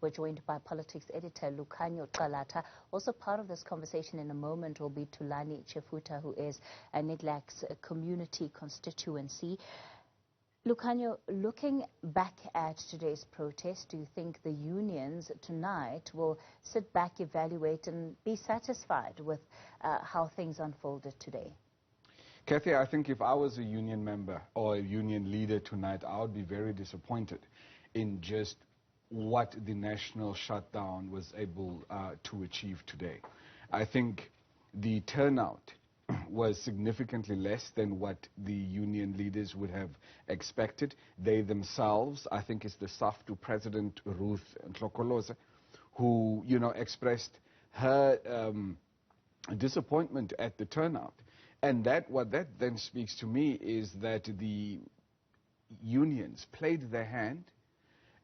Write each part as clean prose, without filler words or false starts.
We're joined by politics editor Lukhanyo Calata. Also part of this conversation in a moment will be Thulani, Tshefuta, who is Nedlac's community constituency. Lukhanyo, looking back at today's protest, do you think the unions tonight will sit back, evaluate and be satisfied with how things unfolded today? Kathy, I think if I was a union member or a union leader tonight, I would be very disappointed in just what the national shutdown was able to achieve today. I think the turnout was significantly less than what the union leaders would have expected. They themselves, I think it's the SAFTU President Ruth Ntlokoloza, who, expressed her disappointment at the turnout. And what that then speaks to me is that the unions played their hand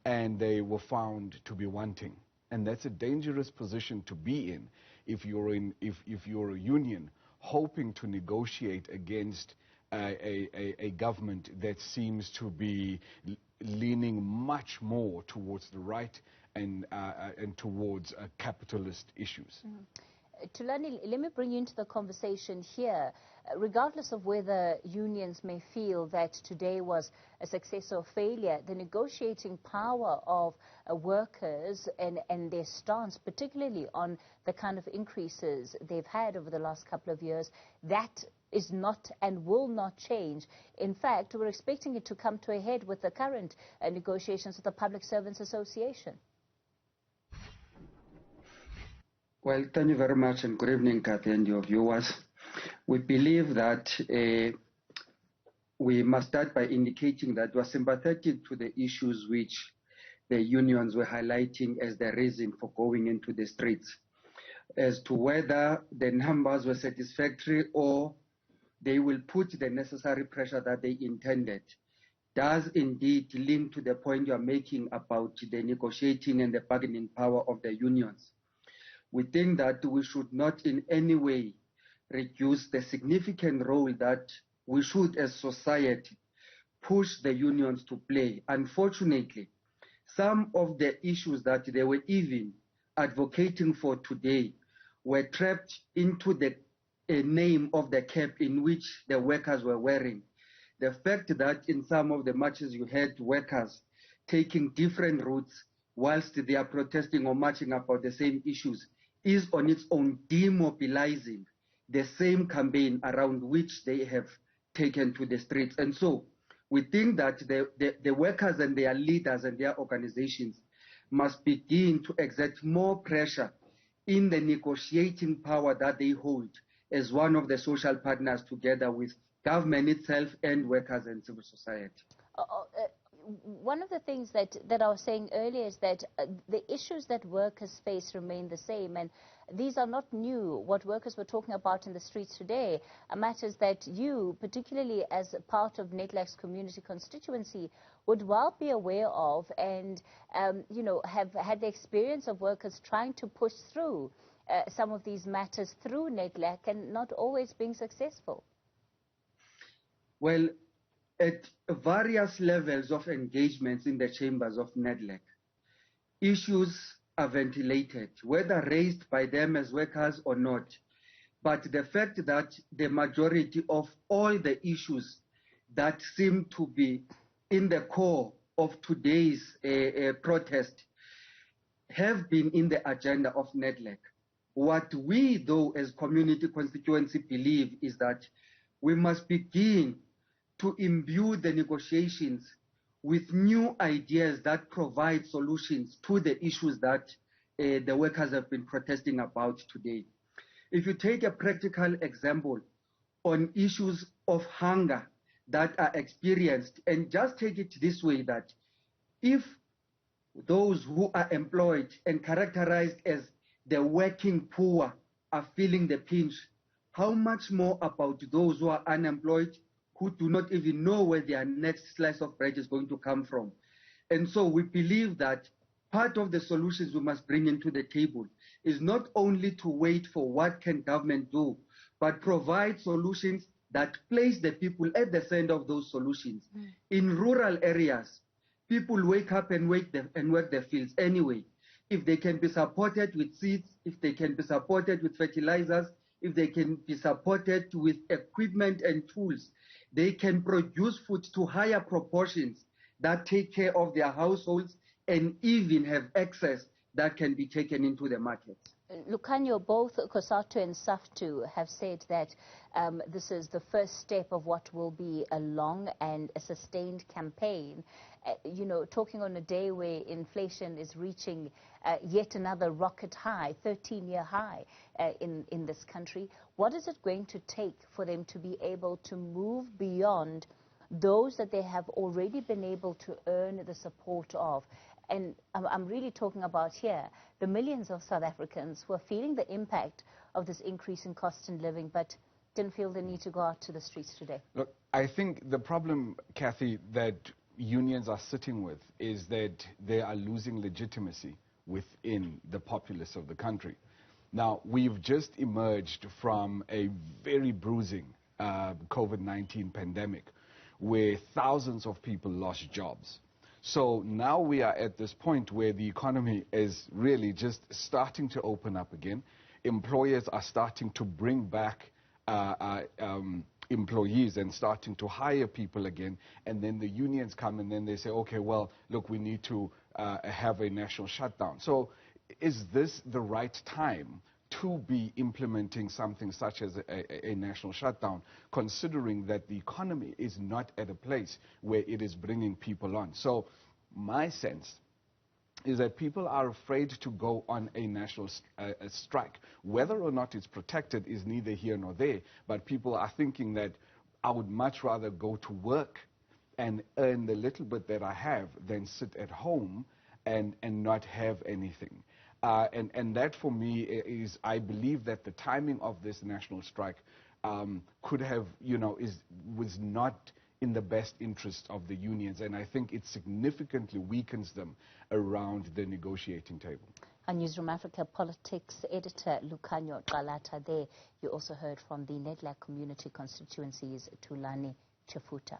and they were found to be wanting. And that's a dangerous position to be in if you're a union hoping to negotiate against a government that seems to be leaning much more towards the right and towards capitalist issues. Mm-hmm. Thulani, let me bring you into the conversation here. Regardless of whether unions may feel that today was a success or failure, the negotiating power of workers and their stance, particularly on the kind of increases they've had over the last couple of years, that is not and will not change. In fact, we're expecting it to come to a head with the current negotiations with the Public Servants Association. Well, thank you very much, and good evening, Kathy, and your viewers. We believe that we must start by indicating that we are sympathetic to the issues which the unions were highlighting as the reason for going into the streets. As to whether the numbers were satisfactory or they will put the necessary pressure that they intended, does indeed link to the point you are making about the negotiating and the bargaining power of the unions. We think that we should not in any way reduce the significant role that we should as society push the unions to play. Unfortunately, some of the issues that they were even advocating for today were trapped into the name of the cap in which the workers were wearing. The fact that in some of the marches you had workers taking different routes whilst they are protesting or marching about the same issues is on its own demobilizing the same campaign around which they have taken to the streets. And so we think that the workers and their leaders and their organizations must begin to exert more pressure in the negotiating power that they hold as one of the social partners together with government itself and workers and civil society. One of the things that I was saying earlier is that the issues that workers face remain the same, and these are not new. What workers were talking about in the streets today are matters that you, particularly as a part of Nedlac's community constituency, would well be aware of and, have had the experience of workers trying to push through some of these matters through Nedlac and not always being successful. Well, at various levels of engagements in the chambers of Nedlac, issues are ventilated, whether raised by them as workers or not. But the fact that the majority of all the issues that seem to be in the core of today's protest have been in the agenda of Nedlac. What we, though, as community constituency believe is that we must begin to imbue the negotiations with new ideas that provide solutions to the issues that the workers have been protesting about today. If you take a practical example on issues of hunger that are experienced, and just take it this way, that if those who are employed and characterized as the working poor are feeling the pinch, how much more about those who are unemployed, who do not even know where their next slice of bread is going to come from? And so we believe that part of the solutions we must bring into the table is not only to wait for what can government do, but provide solutions that place the people at the center of those solutions. In rural areas, people wake up and work the fields anyway. if they can be supported with seeds, if they can be supported with fertilizers, if they can be supported with equipment and tools, they can produce food to higher proportions that take care of their households and even have excess that can be taken into the markets. Lukhanyo, both COSATU and SAFTU have said that this is the first step of what will be a long and a sustained campaign. You know, talking on a day where inflation is reaching yet another rocket high, 13-year high in this country. What is it going to take for them to be able to move beyond those that they have already been able to earn the support of? And I'm really talking about here the millions of South Africans who are feeling the impact of this increase in cost of living but didn't feel the need to go out to the streets today. Look, I think the problem, Kathy, that unions are sitting with is that they are losing legitimacy within the populace of the country. Now, we've just emerged from a very bruising COVID-19 pandemic where thousands of people lost jobs. So now we are at this point where the economy is really just starting to open up again. Employers are starting to bring back employees and starting to hire people again. And then the unions come and then they say, okay, well, look, we need to have a national shutdown. So is this the right time to be implementing something such as a national shutdown, considering that the economy is not at a place where it is bringing people on? So my sense is that people are afraid to go on a national strike. Whether or not it's protected is neither here nor there, but people are thinking that I would much rather go to work and earn the little bit that I have than sit at home and not have anything. And that for me is, I believe that the timing of this national strike could have, was not in the best interest of the unions. And I think it significantly weakens them around the negotiating table. Our Newzroom Afrika politics editor, Lukhanyo Calata there. You also heard from the Nedlac community constituency's Thulani, Tshefuta.